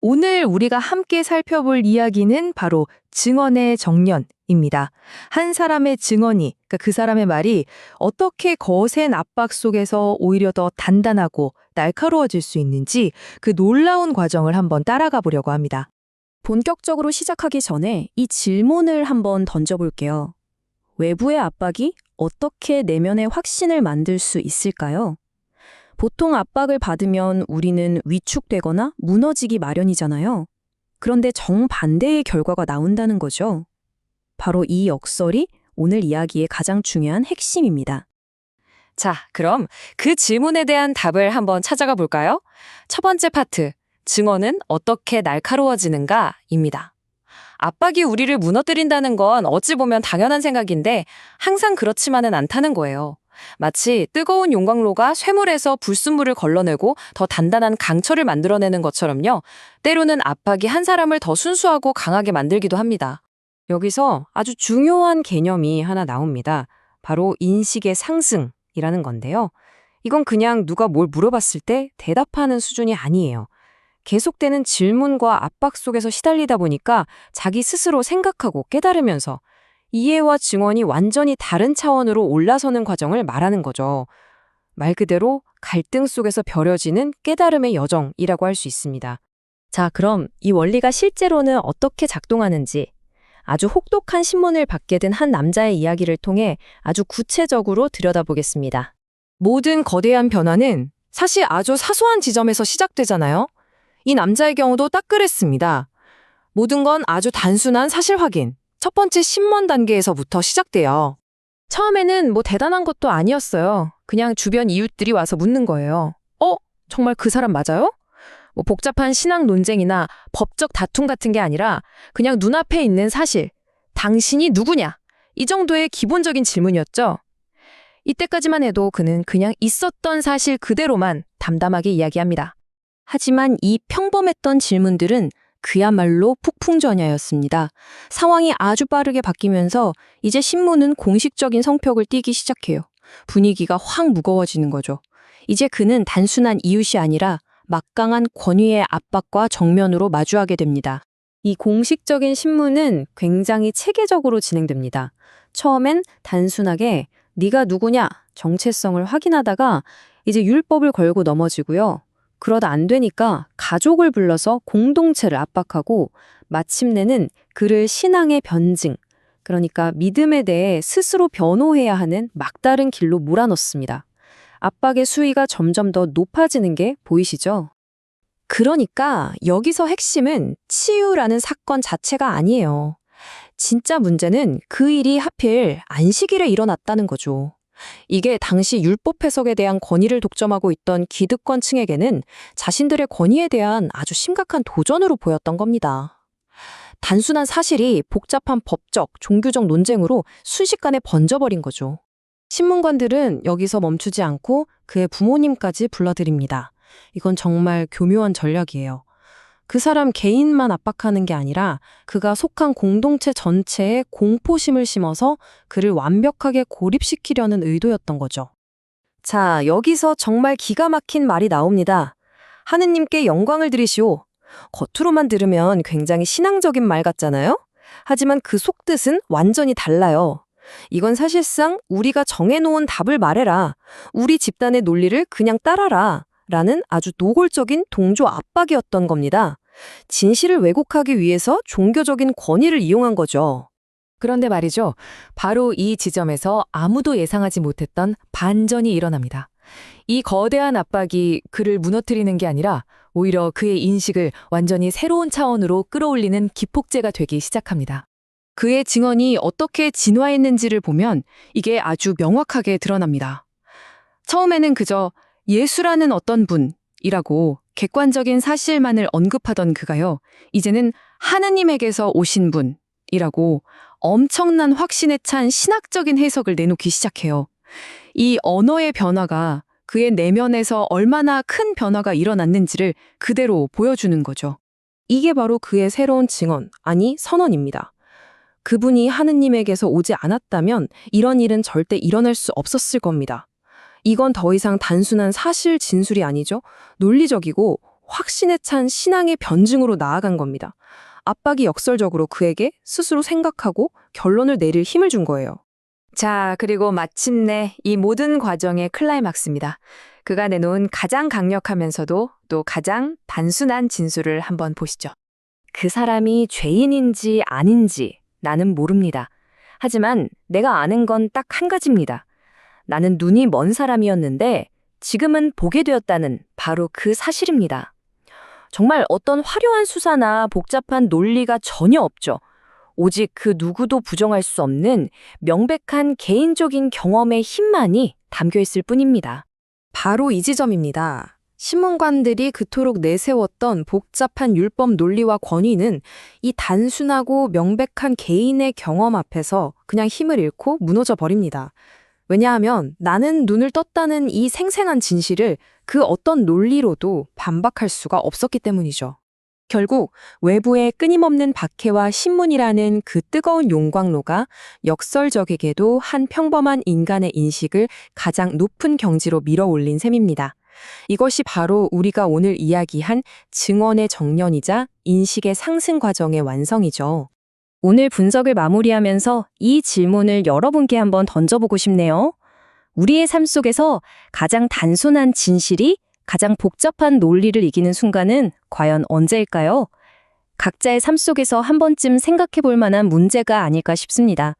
오늘 우리가 함께 살펴볼 이야기는 바로 증언의 정련입니다. 한 사람의 증언이, 그러니까 그 사람의 말이 어떻게 거센 압박 속에서 오히려 더 단단하고 날카로워질 수 있는지 그 놀라운 과정을 한번 따라가 보려고 합니다. 본격적으로 시작하기 전에 이 질문을 한번 던져볼게요. 외부의 압박이 어떻게 내면의 확신을 만들 수 있을까요? 보통 압박을 받으면 우리는 위축되거나 무너지기 마련이잖아요. 그런데 정반대의 결과가 나온다는 거죠. 바로 이 역설이 오늘 이야기의 가장 중요한 핵심입니다. 자, 그럼 그 질문에 대한 답을 한번 찾아가 볼까요? 첫 번째 파트, 증언은 어떻게 날카로워지는가입니다. 압박이 우리를 무너뜨린다는 건 어찌 보면 당연한 생각인데 항상 그렇지만은 않다는 거예요. 마치 뜨거운 용광로가 쇠물에서 불순물을 걸러내고 더 단단한 강철을 만들어내는 것처럼요. 때로는 압박이 한 사람을 더 순수하고 강하게 만들기도 합니다. 여기서 아주 중요한 개념이 하나 나옵니다. 바로 인식의 상승이라는 건데요. 이건 그냥 누가 뭘 물어봤을 때 대답하는 수준이 아니에요. 계속되는 질문과 압박 속에서 시달리다 보니까 자기 스스로 생각하고 깨달으면서 이해와 증언이 완전히 다른 차원으로 올라서는 과정을 말하는 거죠. 말 그대로 갈등 속에서 벼려지는 깨달음의 여정이라고 할 수 있습니다. 자, 그럼 이 원리가 실제로는 어떻게 작동하는지 아주 혹독한 신문을 받게 된 한 남자의 이야기를 통해 아주 구체적으로 들여다보겠습니다. 모든 거대한 변화는 사실 아주 사소한 지점에서 시작되잖아요. 이 남자의 경우도 딱 그랬습니다. 모든 건 아주 단순한 사실 확인. 첫 번째 신문 단계에서부터 시작돼요. 처음에는 뭐 대단한 것도 아니었어요. 그냥 주변 이웃들이 와서 묻는 거예요. 정말 그 사람 맞아요? 뭐 복잡한 신학 논쟁이나 법적 다툼 같은 게 아니라 그냥 눈앞에 있는 사실, 당신이 누구냐? 이 정도의 기본적인 질문이었죠. 이때까지만 해도 그는 그냥 있었던 사실 그대로만 담담하게 이야기합니다. 하지만 이 평범했던 질문들은 그야말로 폭풍전야였습니다. 상황이 아주 빠르게 바뀌면서 이제 신문은 공식적인 성격을 띠기 시작해요. 분위기가 확 무거워지는 거죠. 이제 그는 단순한 이웃이 아니라 막강한 권위의 압박과 정면으로 마주하게 됩니다. 이 공식적인 신문은 굉장히 체계적으로 진행됩니다. 처음엔 단순하게 네가 누구냐 정체성을 확인하다가 이제 율법을 걸고 넘어지고요. 그러다 안 되니까 가족을 불러서 공동체를 압박하고 마침내는 그를 신앙의 변증, 그러니까 믿음에 대해 스스로 변호해야 하는 막다른 길로 몰아넣습니다. 압박의 수위가 점점 더 높아지는 게 보이시죠? 그러니까 여기서 핵심은 치유라는 사건 자체가 아니에요. 진짜 문제는 그 일이 하필 안식일에 일어났다는 거죠. 이게 당시 율법 해석에 대한 권위를 독점하고 있던 기득권 층에게는 자신들의 권위에 대한 아주 심각한 도전으로 보였던 겁니다. 단순한 사실이 복잡한 법적, 종교적 논쟁으로 순식간에 번져버린 거죠. 신문관들은 여기서 멈추지 않고 그의 부모님까지 불러들입니다. 이건 정말 교묘한 전략이에요. 그 사람 개인만 압박하는 게 아니라 그가 속한 공동체 전체에 공포심을 심어서 그를 완벽하게 고립시키려는 의도였던 거죠. 자, 여기서 정말 기가 막힌 말이 나옵니다. 하느님께 영광을 드리시오. 겉으로만 들으면 굉장히 신앙적인 말 같잖아요? 하지만 그 속뜻은 완전히 달라요. 이건 사실상 우리가 정해놓은 답을 말해라. 우리 집단의 논리를 그냥 따라라. 라는 아주 노골적인 동조 압박이었던 겁니다. 진실을 왜곡하기 위해서 종교적인 권위를 이용한 거죠. 그런데 말이죠. 바로 이 지점에서 아무도 예상하지 못했던 반전이 일어납니다. 이 거대한 압박이 그를 무너뜨리는 게 아니라 오히려 그의 인식을 완전히 새로운 차원으로 끌어올리는 기폭제가 되기 시작합니다. 그의 증언이 어떻게 진화했는지를 보면 이게 아주 명확하게 드러납니다. 처음에는 그저 예수라는 어떤 분이라고 객관적인 사실만을 언급하던 그가요. 이제는 하느님에게서 오신 분이라고 엄청난 확신에 찬 신학적인 해석을 내놓기 시작해요. 이 언어의 변화가 그의 내면에서 얼마나 큰 변화가 일어났는지를 그대로 보여주는 거죠. 이게 바로 그의 새로운 증언, 아니 선언입니다. 그분이 하느님에게서 오지 않았다면 이런 일은 절대 일어날 수 없었을 겁니다. 이건 더 이상 단순한 사실 진술이 아니죠. 논리적이고 확신에 찬 신앙의 변증으로 나아간 겁니다. 압박이 역설적으로 그에게 스스로 생각하고 결론을 내릴 힘을 준 거예요. 자, 그리고 마침내 이 모든 과정의 클라이막스입니다. 그가 내놓은 가장 강력하면서도 또 가장 단순한 진술을 한번 보시죠. 그 사람이 죄인인지 아닌지 나는 모릅니다. 하지만 내가 아는 건 딱 한 가지입니다. 나는 눈이 먼 사람이었는데 지금은 보게 되었다는 바로 그 사실입니다. 정말 어떤 화려한 수사나 복잡한 논리가 전혀 없죠. 오직 그 누구도 부정할 수 없는 명백한 개인적인 경험의 힘만이 담겨 있을 뿐입니다. 바로 이 지점입니다. 신문관들이 그토록 내세웠던 복잡한 율법 논리와 권위는 이 단순하고 명백한 개인의 경험 앞에서 그냥 힘을 잃고 무너져 버립니다. 왜냐하면 나는 눈을 떴다는 이 생생한 진실을 그 어떤 논리로도 반박할 수가 없었기 때문이죠. 결국 외부의 끊임없는 박해와 신문이라는 그 뜨거운 용광로가 역설적에게도 한 평범한 인간의 인식을 가장 높은 경지로 밀어올린 셈입니다. 이것이 바로 우리가 오늘 이야기한 증언의 정년이자 인식의 상승 과정의 완성이죠. 오늘 분석을 마무리하면서 이 질문을 여러분께 한번 던져보고 싶네요. 우리의 삶 속에서 가장 단순한 진실이 가장 복잡한 논리를 이기는 순간은 과연 언제일까요? 각자의 삶 속에서 한 번쯤 생각해 볼 만한 문제가 아닐까 싶습니다.